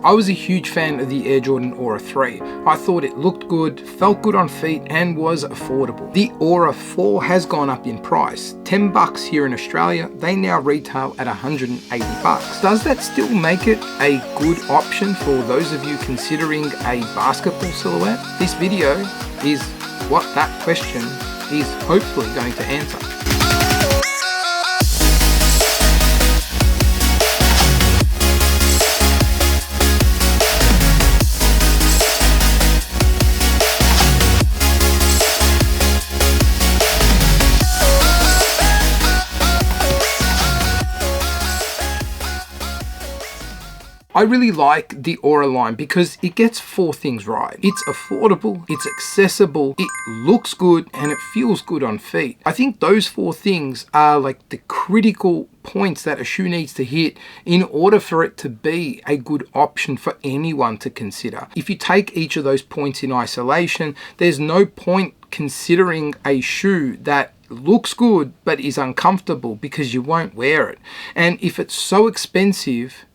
I was a huge fan of the Air Jordan Aura 3. I thought it looked good, felt good on feet, and was affordable. The Aura 4 has gone up in price. $10 here in Australia, they now retail at $180. Does that still make it a good option for those of you considering a basketball silhouette? This video is what that question is hopefully going to answer. I really like the Aura line because it gets 4 things right. It's affordable, it's accessible, it looks good, and it feels good on feet. I think those 4 things are like the critical points that a shoe needs to hit in order for it to be a good option for anyone to consider. If you take each of those points in isolation, there's no point considering a shoe that looks good but is uncomfortable because you won't wear it. And if it's so expensive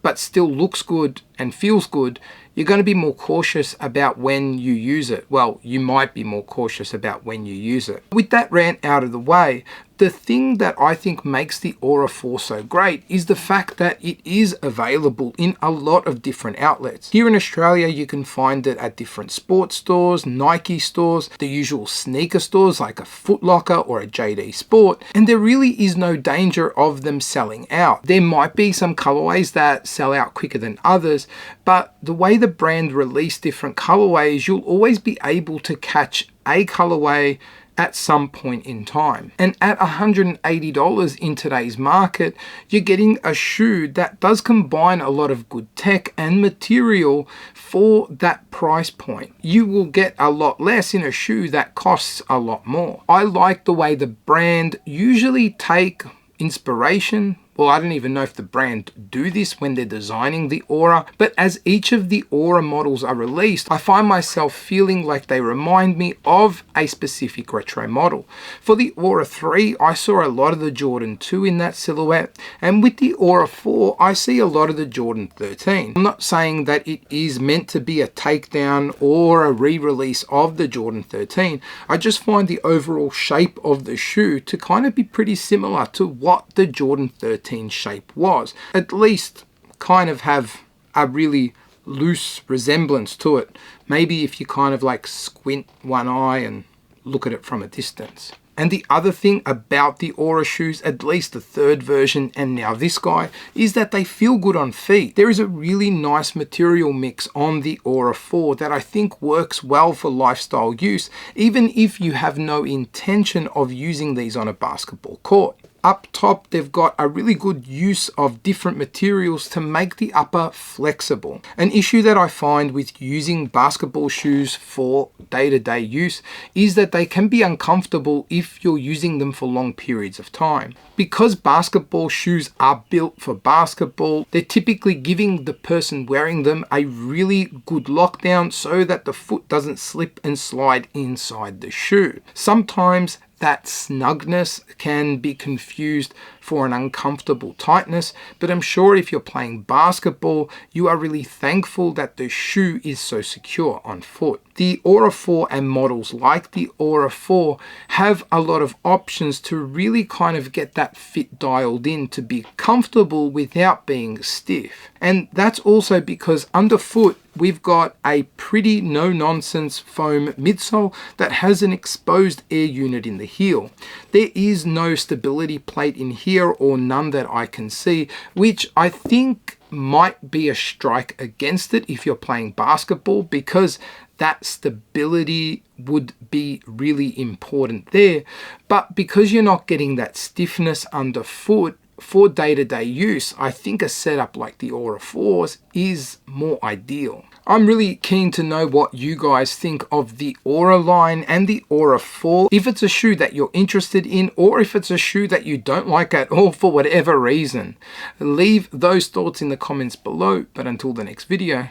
but still looks good and feels good, you're going to be more cautious about when you use it. Well, you might be more cautious about when you use it. With that rant out of the way, the thing that I think makes the Aura 4 so great is the fact that it is available in a lot of different outlets. Here in Australia, you can find it at different sports stores, Nike stores, the usual sneaker stores like a Foot Locker or a JD Sport, and there really is no danger of them selling out. There might be some colorways that sell out quicker than others, but the way the brand release different colorways, you'll always be able to catch a colorway at some point in time. And at $180 in today's market, you're getting a shoe that does combine a lot of good tech and material for that price point. You will get a lot less in a shoe that costs a lot more. I like the way the brand usually take inspiration. Well, I don't even know if the brand do this when they're designing the Aura, but as each of the Aura models are released, I find myself feeling like they remind me of a specific retro model. For the Aura 3, I saw a lot of the Jordan 2 in that silhouette, and with the Aura 4, I see a lot of the Jordan 13. I'm not saying that it is meant to be a takedown or a re-release of the Jordan 13. I just find the overall shape of the shoe to kind of be pretty similar to what the Jordan 13 shape was. At least kind of have a really loose resemblance to it. Maybe if you kind of like squint one eye and look at it from a distance. And the other thing about the Aura shoes, at least the 3rd version and now this guy, is that they feel good on feet. There is a really nice material mix on the Aura 4 that I think works well for lifestyle use, even if you have no intention of using these on a basketball court. Up top, they've got a really good use of different materials to make the upper flexible. An issue that I find with using basketball shoes for day-to-day use is that they can be uncomfortable if you're using them for long periods of time. Because basketball shoes are built for basketball, they're typically giving the person wearing them a really good lockdown so that the foot doesn't slip and slide inside the shoe. Sometimes that snugness can be confused for an uncomfortable tightness, but I'm sure if you're playing basketball, you are really thankful that the shoe is so secure on foot. The Aura 4 and models like the Aura 4 have a lot of options to really kind of get that fit dialed in to be comfortable without being stiff. And that's also because underfoot, we've got a pretty no-nonsense foam midsole that has an exposed air unit in the heel. There is no stability plate in here, or none that I can see, which I think might be a strike against it if you're playing basketball, because that stability would be really important there. But because you're not getting that stiffness underfoot, for day-to-day use, I think a setup like the Aura 4s is more ideal. I'm really keen to know what you guys think of the Aura line and the Aura 4. If it's a shoe that you're interested in, or if it's a shoe that you don't like at all for whatever reason. Leave those thoughts in the comments below. But until the next video,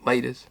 laters.